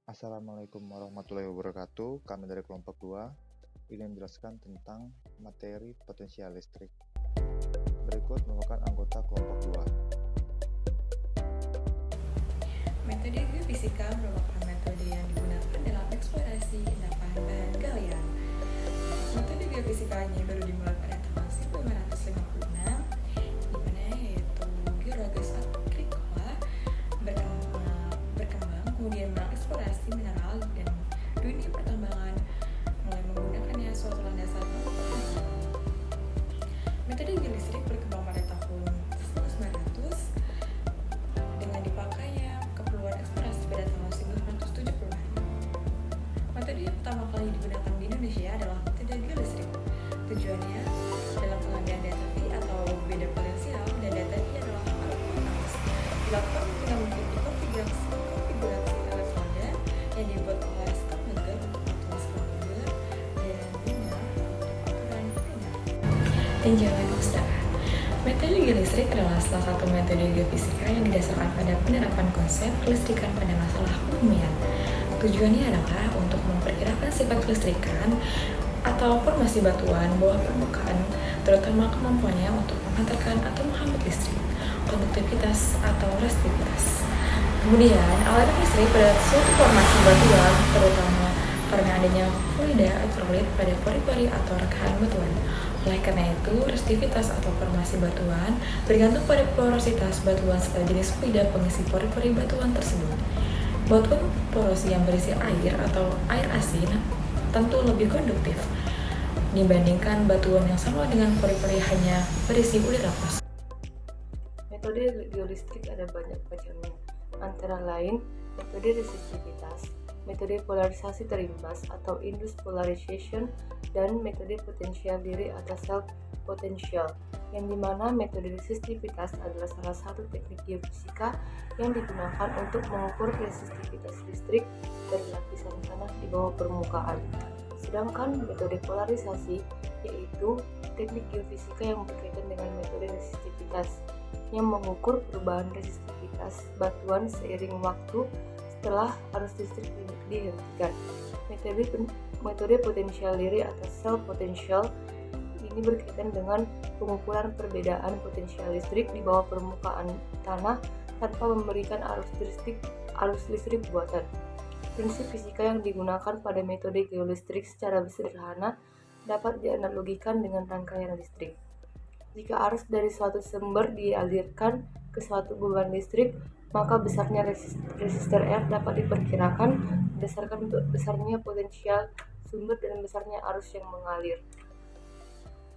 Assalamualaikum warahmatullahi wabarakatuh. Kami dari kelompok 2 ingin menjelaskan tentang materi potensial listrik. Berikut merupakan anggota kelompok 2. Metode geofisika merupakan metode yang digunakan dalam eksplorasi endapan bahan galian. Metode geofisika ini baru dimulai pada tahun 1556, di mana yaitu Georges Agricola berkembang kemudian mengeksplorasi mineral dan dunia pertambangan mulai menggunakannya suatu landasan pengetahuan. Metode geolistrik berkembang pada tahun 1900 dengan dipakainya keperluan eksplorasi pada tahun 1970-an. Metode yang pertama kali digunakan di Indonesia adalah metode geolistrik. Tujuannya dalam pengambilan data V atau beda potensial dan data I adalah alat analis. Dilakukan dengan mengikuti konfigurasi elektroda yang dibuat oleh Scott-Menger atau Scott-Menger dan Wiener pada ukuran linear. Dan jangan lupa, metode geolistrik adalah salah satu metode geofisika yang didasarkan pada penerapan konsep kelistrikan pada masalah kebumian. Tujuannya adalah untuk memperkirakan sifat kelistrikan atau formasi batuan bawah permukaan, terutama kemampuannya untuk menghantarkan atau menghambat listrik, konduktivitas atau resistivitas. Kemudian, aliran listrik pada suatu formasi batuan, terutama karena adanya fluida elektrolit pada pori-pori atau rekahan batuan. Oleh karena itu, resistivitas atau formasi batuan bergantung pada porositas batuan serta jenis fluida pengisi pori-pori batuan tersebut. Batuan porosi yang berisi air atau air asin tentu lebih konduktif dibandingkan batuan yang sama dengan pori-pori hanya berisi udara kosong. Metode geolistrik ada banyak macamnya, antara lain metode resistivitas, metode polarisasi terimbas atau induced polarization, dan metode potensial diri atau self potential, yang dimana metode resistivitas adalah salah satu teknik geofisika yang digunakan untuk mengukur resistivitas listrik dari lapisan tanah di bawah permukaan. Sedangkan metode polarisasi yaitu teknik geofisika yang berkaitan dengan metode resistivitas yang mengukur perubahan resistivitas batuan seiring waktu setelah arus listrik dihentikan. Metode potensial diri atau self potential ini berkaitan dengan pengukuran perbedaan potensial listrik di bawah permukaan tanah tanpa memberikan arus listrik buatan. Prinsip fisika yang digunakan pada metode geolistrik secara sederhana dapat dianalogikan dengan rangkaian listrik. Jika arus dari suatu sumber dialirkan ke suatu beban listrik, maka besarnya resistor R dapat diperkirakan berdasarkan besarnya potensial sumber dan besarnya arus yang mengalir.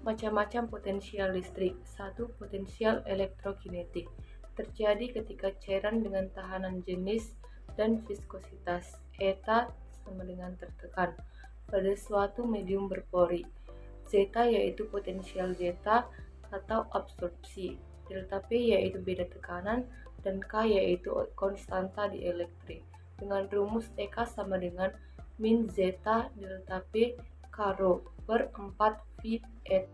Macam-macam potensial listrik. 1. Potensial elektrokinetik terjadi ketika cairan dengan tahanan jenis dan viskositas eta sama dengan tertekan pada suatu medium berpori. Zeta yaitu potensial zeta atau absorpsi, delta P yaitu beda tekanan, dan K yaitu konstanta dielektrik. Dengan rumus TK sama dengan min zeta delta P K rho per 4 V et.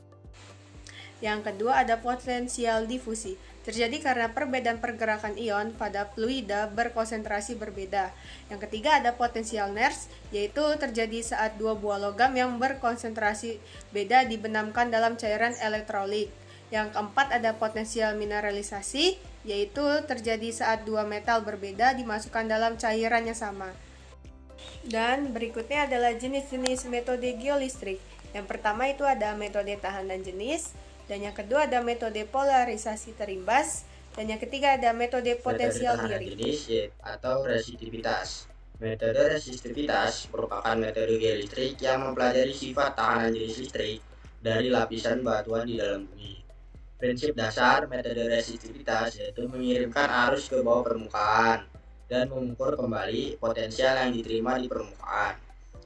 Yang kedua ada potensial difusi, terjadi karena perbedaan pergerakan ion pada fluida berkonsentrasi berbeda. Yang ketiga ada potensial Nernst, yaitu terjadi saat dua buah logam yang berkonsentrasi beda dibenamkan dalam cairan elektrolit. Yang keempat ada potensial mineralisasi, yaitu terjadi saat dua metal berbeda dimasukkan dalam cairan yang sama. Dan berikutnya adalah jenis-jenis metode geolistrik. Yang pertama itu ada metode tahanan jenis, dan yang kedua ada metode polarisasi terimbas, dan yang ketiga ada metode potensial diri. Jenis atau resistivitas. Metode resistivitas merupakan metode geolistrik yang mempelajari sifat tahanan jenis listrik dari lapisan batuan di dalam bumi. Prinsip dasar metode resistivitas yaitu mengirimkan arus ke bawah permukaan dan mengukur kembali potensial yang diterima di permukaan.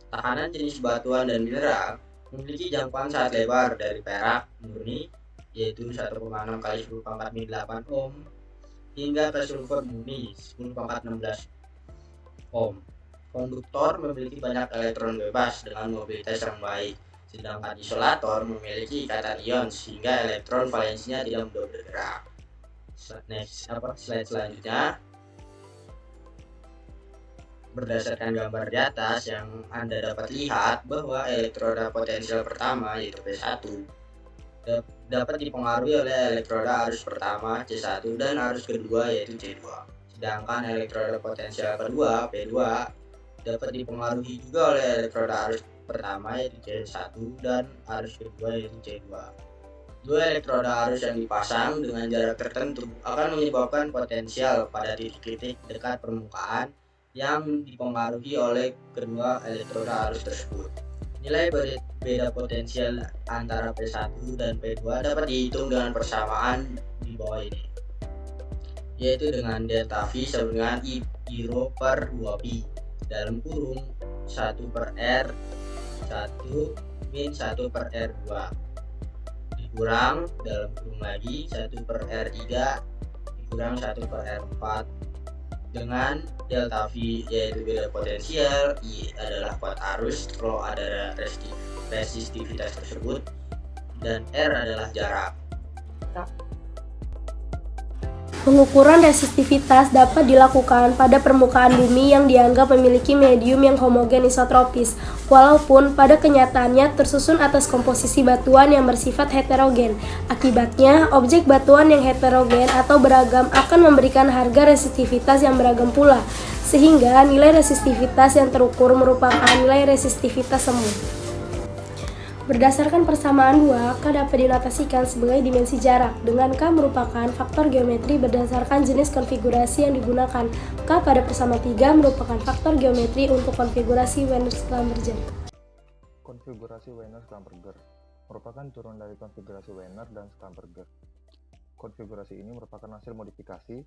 Tahanan jenis batuan dan mineral memiliki jangkauan sangat lebar dari perak murni yaitu 1,6 kali 10 pangkat min 8 ohm hingga ke sulfur murni 10 pangkat 16 ohm. Konduktor memiliki banyak elektron bebas dengan mobilitas yang baik, sedangkan isolator memiliki ikatan ion sehingga elektron valensinya tidak mudah bergerak. Slide selanjutnya. Berdasarkan gambar di atas yang Anda dapat lihat bahwa elektroda potensial pertama yaitu P1 dapat dipengaruhi oleh elektroda arus pertama C1 dan arus kedua yaitu C2. Sedangkan elektroda potensial kedua P2 dapat dipengaruhi juga oleh elektroda arus pertama yaitu C1 dan arus kedua yaitu C2. Dua elektroda arus yang dipasang dengan jarak tertentu akan menyebabkan potensial pada titik-titik dekat permukaan yang dipengaruhi oleh kedua elektroda arus tersebut. Nilai beda potensial antara P1 dan P2 dapat dihitung dengan persamaan di bawah ini, yaitu dengan delta V sama dengan I0 per 2pi dalam kurung 1 per R1 min 1 per R2 dikurang dalam kurung lagi 1 per R3 dikurang 1 per R4 dengan delta V yaitu beda potensial, I adalah kuat arus, Rho adalah resistivitas tersebut, dan R adalah jarak. Pengukuran resistivitas dapat dilakukan pada permukaan bumi yang dianggap memiliki medium yang homogen isotropis, walaupun pada kenyataannya tersusun atas komposisi batuan yang bersifat heterogen. Akibatnya, objek batuan yang heterogen atau beragam akan memberikan harga resistivitas yang beragam pula, sehingga nilai resistivitas yang terukur merupakan nilai resistivitas semu. Berdasarkan persamaan 2, K dapat dinotasikan sebagai dimensi jarak, dengan K merupakan faktor geometri berdasarkan jenis konfigurasi yang digunakan. K pada persamaan 3 merupakan faktor geometri untuk konfigurasi Werners-Schlumberger. Konfigurasi Werners-Schlumberger merupakan turun dari konfigurasi Werner dan Schlumberger. Konfigurasi ini merupakan hasil modifikasi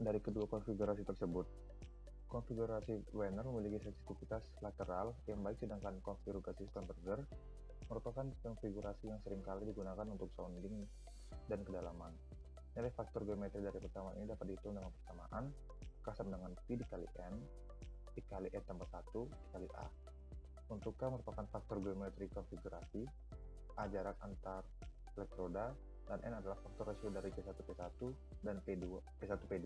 dari kedua konfigurasi tersebut. Konfigurasi Werner memiliki sensitivitas lateral yang baik, sedangkan konfigurasi Schlumberger merupakan konfigurasi yang seringkali digunakan untuk sounding dan kedalaman. Nilai faktor geometri dari persamaan ini dapat dihitung dengan persamaan K sama dengan P dikali N dikali N tambah 1 dikali A. Untuk K merupakan faktor geometri konfigurasi, A jarak antar elektroda, dan N adalah faktor rasio dari C1P1 dan P1P2.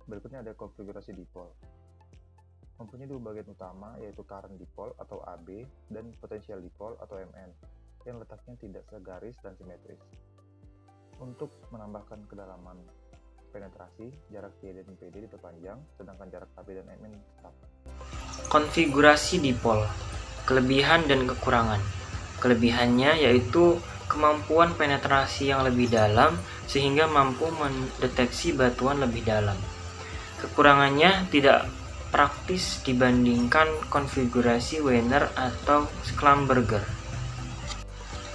Berikutnya ada konfigurasi dipol. Mempunyai dua bagian utama, yaitu current dipole atau AB dan potential dipole atau MN, yang letaknya tidak segaris dan simetris. Untuk menambahkan kedalaman penetrasi, jarak P dan PD diperpanjang, sedangkan jarak AB dan MN tetap. Konfigurasi dipol, kelebihan dan kekurangan. Kelebihannya yaitu kemampuan penetrasi yang lebih dalam sehingga mampu mendeteksi batuan lebih dalam. Kekurangannya tidak praktis dibandingkan konfigurasi Werner atau Schlumberger.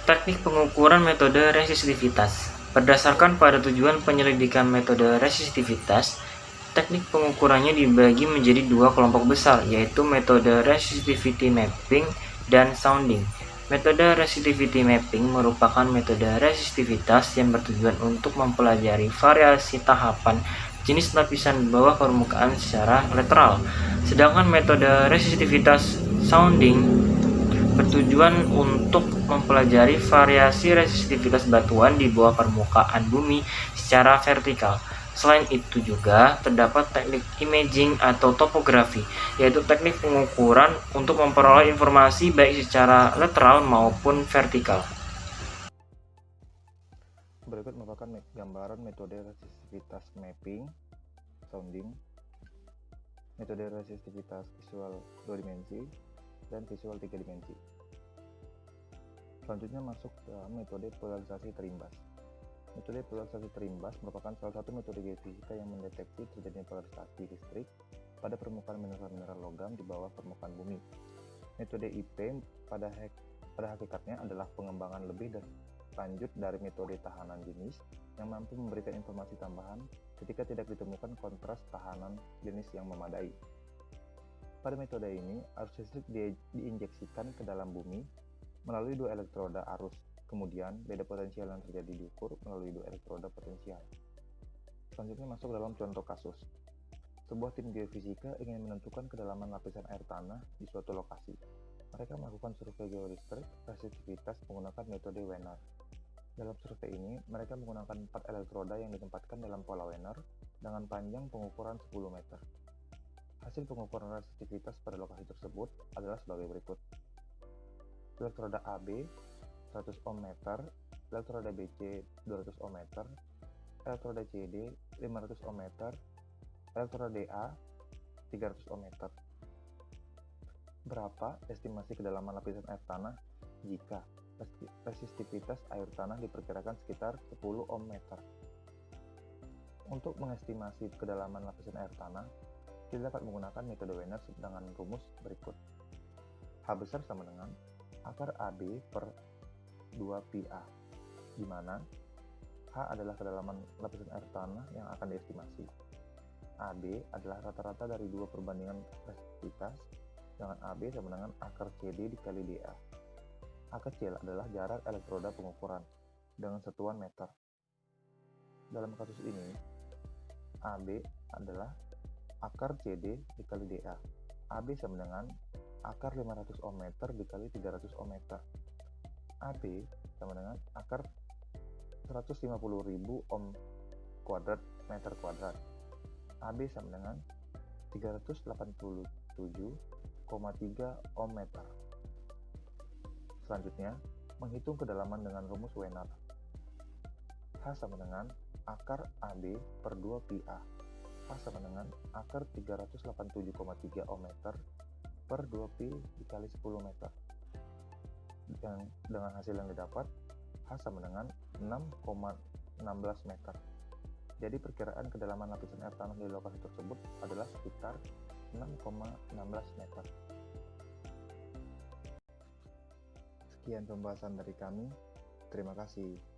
Teknik pengukuran metode resistivitas. Berdasarkan pada tujuan penyelidikan metode resistivitas, teknik pengukurannya dibagi menjadi dua kelompok besar, yaitu metode resistivity mapping dan sounding. Metode resistivity mapping merupakan metode resistivitas yang bertujuan untuk mempelajari variasi tahapan jenis lapisan bawah permukaan secara lateral. Sedangkan metode resistivitas sounding bertujuan untuk mempelajari variasi resistivitas batuan di bawah permukaan bumi secara vertikal. Selain itu juga terdapat teknik imaging atau topografi, yaitu teknik pengukuran untuk memperoleh informasi baik secara lateral maupun vertikal. Berikut merupakan gambaran metode resistivitas mapping, sounding, metode resistivitas visual 2 dimensi, dan visual 3 dimensi. Selanjutnya masuk dalam metode polarisasi terimbas. Metode polarisasi terimbas merupakan salah satu metode geofisika yang mendeteksi terjadinya polarisasi listrik pada permukaan mineral-mineral logam di bawah permukaan bumi. Metode IP pada hakikatnya adalah pengembangan lebih dan lanjut dari metode tahanan jenis yang mampu memberikan informasi tambahan ketika tidak ditemukan kontras tahanan jenis yang memadai. Pada metode ini, arus listrik diinjeksikan ke dalam bumi melalui dua elektroda arus, kemudian beda potensial yang terjadi diukur melalui dua elektroda potensial. Selanjutnya masuk dalam contoh kasus. Sebuah tim geofisika ingin menentukan kedalaman lapisan air tanah di suatu lokasi. Mereka melakukan survei geolistrik resistivitas menggunakan metode Werner. Dalam survei ini, mereka menggunakan 4 elektroda yang ditempatkan dalam pola Werner dengan panjang pengukuran 10 meter. Hasil pengukuran resistivitas pada lokasi tersebut adalah sebagai berikut. Elektroda AB 100 ohm meter, elektroda BC 200 ohm meter, elektroda CD 500 ohm meter, elektroda DA 300 ohm meter. Berapa estimasi kedalaman lapisan air tanah jika resistivitas air tanah diperkirakan sekitar 10 ohm meter? Untuk mengestimasi kedalaman lapisan air tanah, kita dapat menggunakan metode Werners dengan rumus berikut. H besar sama dengan akar AB per 2πA, di mana H adalah kedalaman lapisan air tanah yang akan diestimasi. AB adalah rata-rata dari dua perbandingan resistivitas, dengan AB sama dengan akar CD dikali DA. A kecil adalah jarak elektroda pengukuran dengan satuan meter. Dalam kasus ini, AB adalah akar CD dikali DA. AB sama dengan akar 500 ohm meter dikali 300 ohm meter. AB sama dengan akar 150.000 ohm kuadrat meter kuadrat. AB sama dengan 387,3 ohm meter. Selanjutnya, menghitung kedalaman dengan rumus Werners. H sama dengan akar AB per 2πA. H sama dengan akar 387,3 ohm meter per 2π dikali 10 meter. Dan dengan hasil yang didapat, H sama dengan 6,16 meter. Jadi perkiraan kedalaman lapisan air tanah di lokasi tersebut adalah sekitar 6,16 meter. Sekian pembahasan dari kami. Terima kasih.